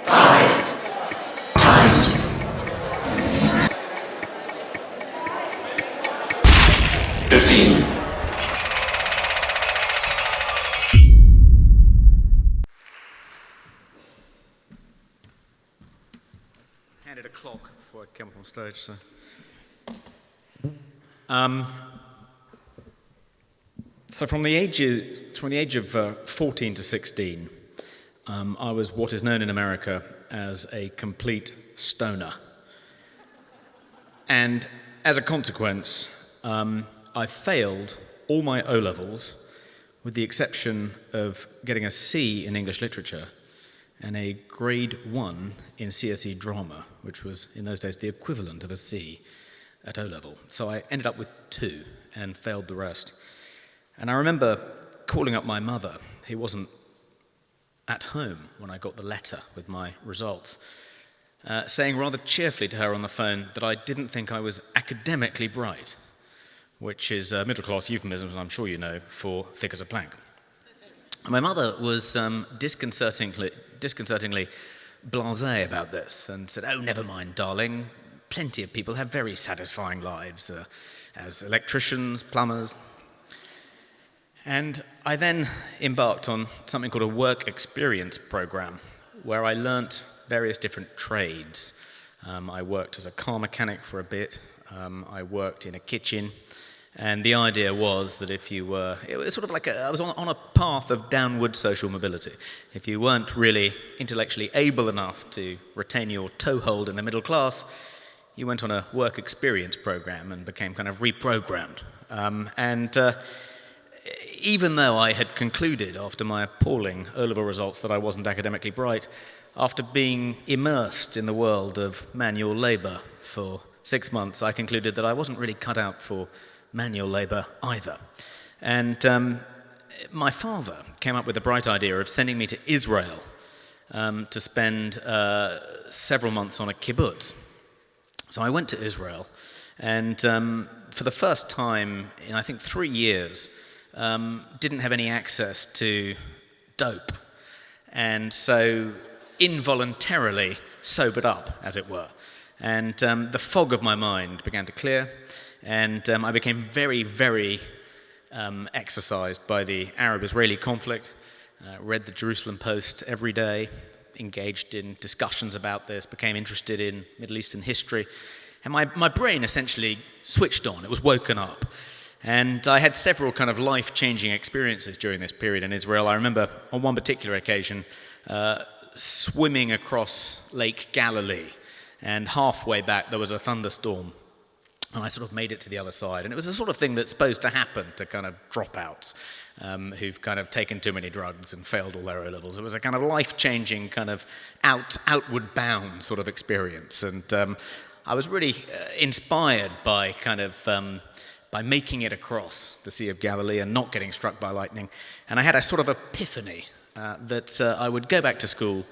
Handed a clock before I came up on stage. So, from the age of 14 to 16, I was what is known in America as a complete stoner, and as a consequence, I failed all my O-levels, with the exception of getting a C in English literature and a grade 1 in CSE drama, which was, in those days, the equivalent of a C at O-level. So I ended up with 2 and failed the rest. And I remember calling up my mother, who wasn't at home when I got the letter with my results, saying rather cheerfully to her on the phone that I didn't think I was academically bright, which is a middle-class euphemism, as I'm sure you know, for thick as a plank. My mother was disconcertingly blasé about this and said, "Oh, never mind, darling. Plenty of people have very satisfying lives as electricians, plumbers." And I then embarked on something called a work experience program, where I learnt various different trades. I worked as a car mechanic for a bit. I worked in a kitchen. And the idea was that if you were, it was sort of like I was on a path of downward social mobility. If you weren't really intellectually able enough to retain your toehold in the middle class, you went on a work experience program and became kind of reprogrammed. Even though I had concluded after my appalling O-level results that I wasn't academically bright, after being immersed in the world of manual labour for 6 months, I concluded that I wasn't really cut out for manual labour either. And my father came up with the bright idea of sending me to Israel to spend several months on a kibbutz. So I went to Israel, and for the first time in, I think, 3 years, didn't have any access to dope, and so involuntarily sobered up, as it were. And the fog of my mind began to clear, and I became very, very exercised by the Arab-Israeli conflict, read the Jerusalem Post every day, engaged in discussions about this, became interested in Middle Eastern history, and my brain essentially switched on. It was woken up. And I had several kind of life-changing experiences during this period in Israel. I remember on one particular occasion swimming across Lake Galilee, and halfway back there was a thunderstorm, and I sort of made it to the other side. And it was the sort of thing that's supposed to happen to kind of dropouts who've kind of taken too many drugs and failed all their O-levels. It was a kind of life-changing kind of outward bound sort of experience. And I was really inspired by kind of by making it across the Sea of Galilee and not getting struck by lightning. And I had a sort of epiphany that I would go back to school,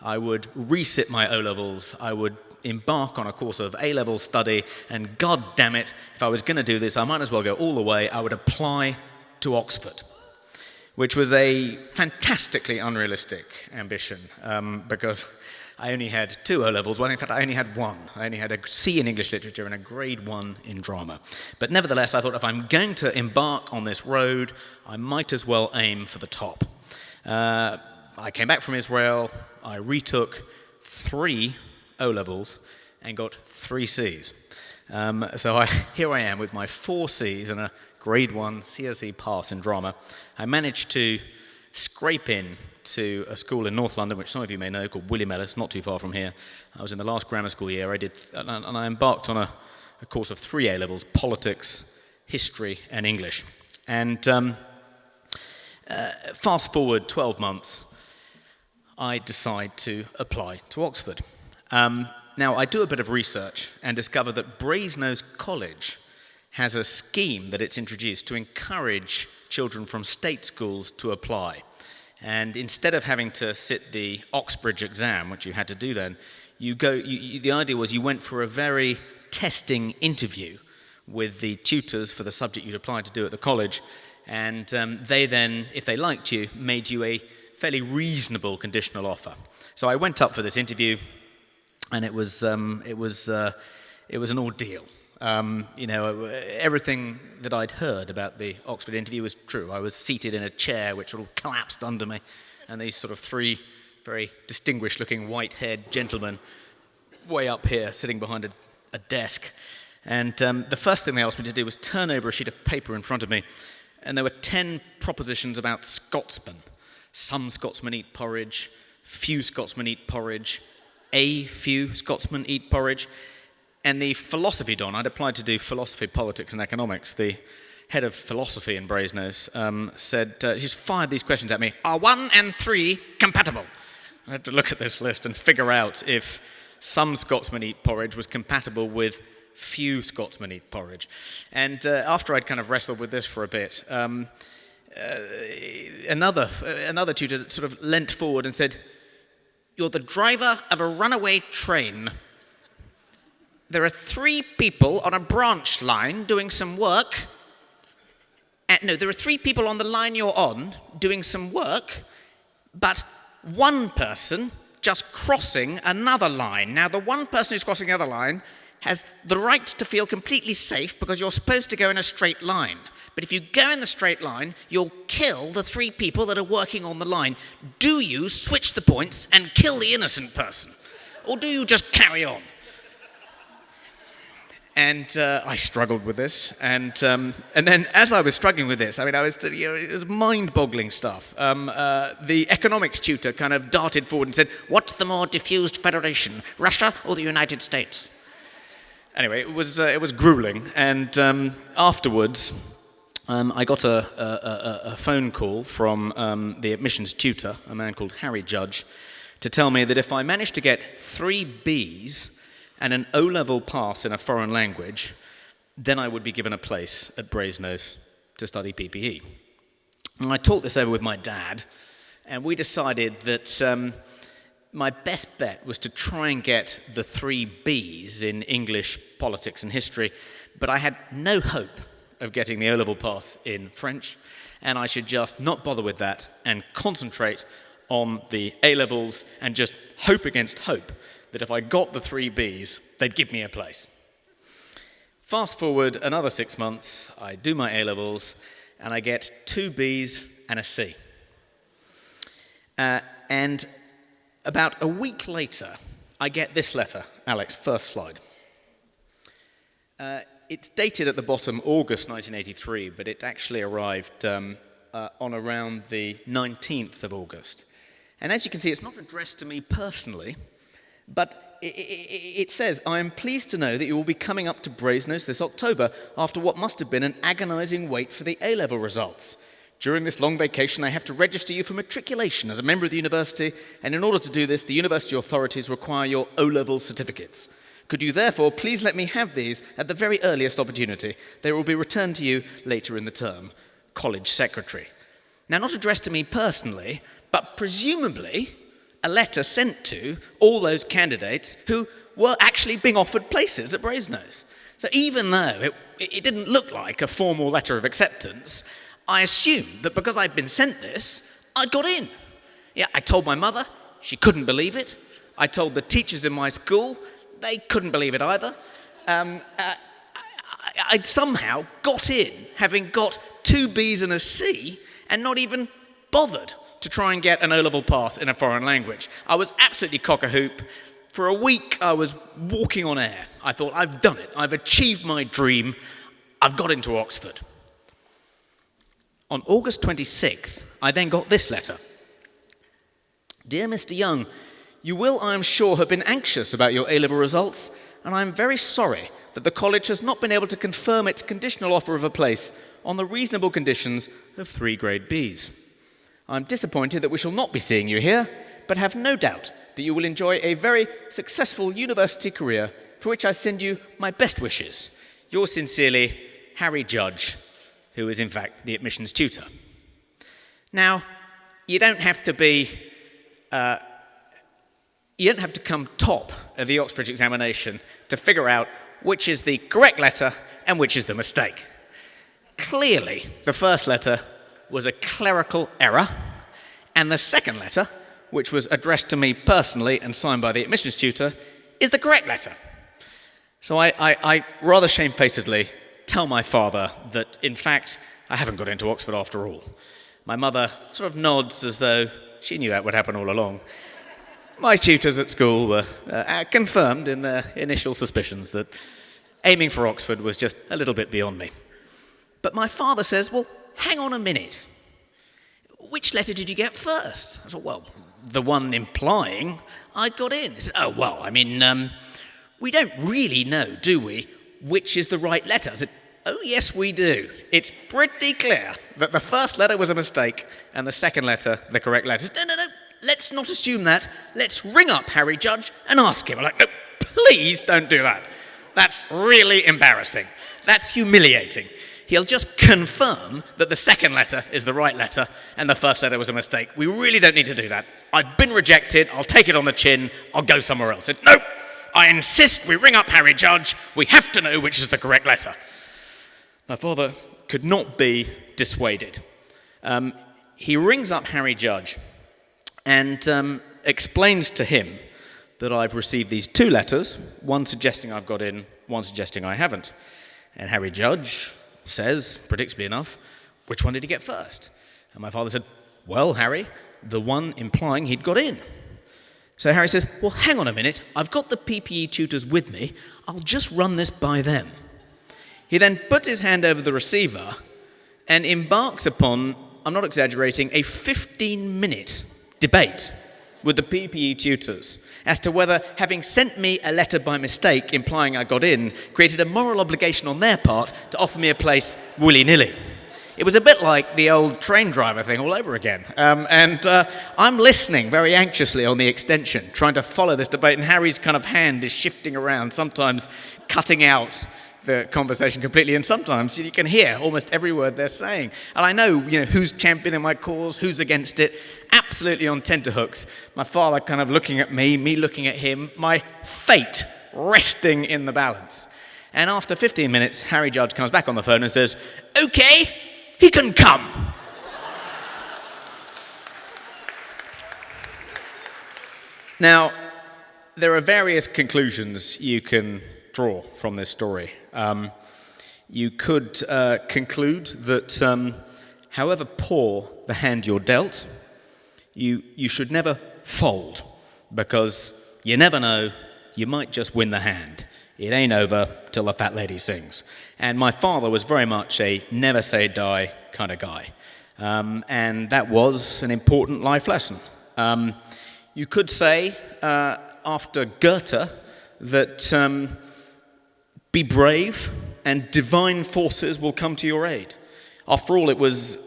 I would resit my O-levels, I would embark on a course of A-level study, and God damn it, if I was going to do this, I might as well go all the way. I would apply to Oxford, which was a fantastically unrealistic ambition because I only had 2 O-levels. Well, in fact, I only had 1. I only had a C in English literature and a grade 1 in drama. But nevertheless, I thought if I'm going to embark on this road, I might as well aim for the top. I came back from Israel. I retook 3 O-levels and got 3 Cs. So here I am with my 4 Cs and a grade 1 CSE pass in drama. I managed to scrape in to a school in North London, which some of you may know, called William Ellis, not too far from here. I was in the last grammar school year. And I embarked on a course of 3 A-levels, politics, history, and English. And fast forward 12 months, I decide to apply to Oxford. Now, I do a bit of research and discover that Brasenose College has a scheme that it's introduced to encourage children from state schools to apply. And instead of having to sit the Oxbridge exam, which you had to do then, the idea was you went for a very testing interview with the tutors for the subject you'd applied to do at the college, and they then, if they liked you, made you a fairly reasonable conditional offer. So I went up for this interview, and it was an ordeal. Everything that I'd heard about the Oxford interview was true. I was seated in a chair which sort of collapsed under me, and these sort of three very distinguished-looking white-haired gentlemen way up here, sitting behind a desk. And the first thing they asked me to do was turn over a sheet of paper in front of me, and there were 10 propositions about Scotsmen. Some Scotsmen eat porridge, few Scotsmen eat porridge, a few Scotsmen eat porridge. And the philosophy don, I'd applied to do philosophy, politics, and economics. The head of philosophy in Brasenose said, she's fired these questions at me. Are 1 and 3 compatible? I had to look at this list and figure out if some Scotsmen eat porridge was compatible with few Scotsmen eat porridge. And after I'd kind of wrestled with this for a bit, another tutor sort of leant forward and said, "You're the driver of a runaway train. There are 3 people on a branch line doing some work. There are 3 people on the line you're on doing some work, but one person just crossing another line. Now, the one person who's crossing the other line has the right to feel completely safe because you're supposed to go in a straight line. But if you go in the straight line, you'll kill the 3 people that are working on the line. Do you switch the points and kill the innocent person? Or do you just carry on?" And I struggled with this, and then as I was struggling with this, it was mind-boggling stuff. The economics tutor kind of darted forward and said, "What's the more diffused federation, Russia or the United States?" Anyway, it was grueling, and afterwards, I got a phone call from the admissions tutor, a man called Harry Judge, to tell me that if I managed to get 3 Bs and an O-level pass in a foreign language, then I would be given a place at Brasenose to study PPE. And I talked this over with my dad, and we decided that my best bet was to try and get the 3 Bs in English, politics, and history, but I had no hope of getting the O-level pass in French, and I should just not bother with that and concentrate on the A-levels and just hope against hope that if I got the 3 Bs, they'd give me a place. Fast forward another 6 months, I do my A-levels, and I get 2 Bs and a C. And about a week later, I get this letter. Alex, first slide. It's dated at the bottom August 1983, but it actually arrived on around the 19th of August. And as you can see, it's not addressed to me personally, but it says, "I am pleased to know that you will be coming up to Brasenose this October after what must have been an agonizing wait for the A-level results. During this long vacation, I have to register you for matriculation as a member of the university, and in order to do this, the university authorities require your O-level certificates. Could you therefore please let me have these at the very earliest opportunity? They will be returned to you later in the term. College Secretary." Now, not addressed to me personally, but presumably a letter sent to all those candidates who were actually being offered places at Brasenose. So even though it didn't look like a formal letter of acceptance, I assumed that because I'd been sent this, I'd got in. Yeah, I told my mother, she couldn't believe it. I told the teachers in my school, they couldn't believe it either. I'd somehow got in, having got 2 Bs and a C, and not even bothered to try and get an O-level pass in a foreign language. I was absolutely cock-a-hoop. For a week, I was walking on air. I thought, I've done it. I've achieved my dream. I've got into Oxford. On August 26th, I then got this letter. "Dear Mr. Young, you will, I am sure, have been anxious about your A-level results, and I am very sorry that the college has not been able to confirm its conditional offer of a place on the reasonable conditions of 3 grade Bs. I'm disappointed that we shall not be seeing you here, but have no doubt that you will enjoy a very successful university career, for which I send you my best wishes. Yours sincerely, Harry Judge," who is in fact the admissions tutor. Now, you don't have to come top of the Oxbridge examination to figure out which is the correct letter and which is the mistake. Clearly, the first letter was a clerical error, And the second letter, which was addressed to me personally and signed by the admissions tutor, is the correct letter. So I rather shamefacedly tell my father that, in fact, I haven't got into Oxford after all. My mother sort of nods as though she knew that would happen all along. My tutors at school were confirmed in their initial suspicions that aiming for Oxford was just a little bit beyond me. But my father says, well, hang on a minute. Which letter did you get first? I thought, well, the one implying I got in. He said, oh, well, I mean, we don't really know, do we, which is the right letter? I said, oh, yes, we do. It's pretty clear that the first letter was a mistake and the second letter the correct letter. No, let's not assume that. Let's ring up Harry Judge and ask him. I'm like, no, please don't do that. That's really embarrassing. That's humiliating. He'll just confirm that the second letter is the right letter and the first letter was a mistake. We really don't need to do that. I've been rejected. I'll take it on the chin. I'll go somewhere else. I said, no, I insist we ring up Harry Judge. We have to know which is the correct letter. My father could not be dissuaded. He rings up Harry Judge and explains to him that I've received these two letters, one suggesting I've got in, one suggesting I haven't. And Harry Judge says, predictably enough, which one did he get first? And my father said, well, Harry, the one implying he'd got in. So Harry says, well, hang on a minute, I've got the PPE tutors with me, I'll just run this by them. He then puts his hand over the receiver and embarks upon, I'm not exaggerating, a 15-minute debate with the PPE tutors as to whether having sent me a letter by mistake implying I got in created a moral obligation on their part to offer me a place willy-nilly. It was a bit like the old train driver thing all over again. I'm listening very anxiously on the extension, trying to follow this debate, and Harry's kind of hand is shifting around, sometimes cutting out the conversation completely, and sometimes you can hear almost every word they're saying. And I know, who's championing my cause, who's against it, absolutely on tenterhooks. My father kind of looking at me looking at him, my fate resting in the balance. And after 15 minutes, Harry Judge comes back on the phone and says, okay, he can come. Now, there are various conclusions you can draw from this story. You could conclude that however poor the hand you're dealt, you should never fold, because you never know, you might just win the hand. It ain't over till the fat lady sings. And my father was very much a never say die kind of guy. And that was an important life lesson. You could say, after Goethe, that be brave and divine forces will come to your aid. After all, it was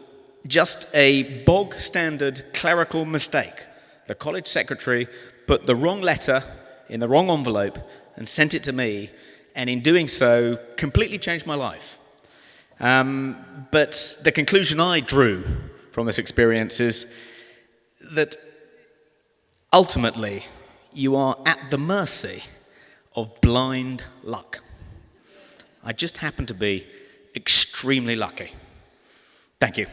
just a bog-standard clerical mistake. The college secretary put the wrong letter in the wrong envelope and sent it to me, and in doing so, completely changed my life. But the conclusion I drew from this experience is that ultimately, you are at the mercy of blind luck. I just happen to be extremely lucky. Thank you.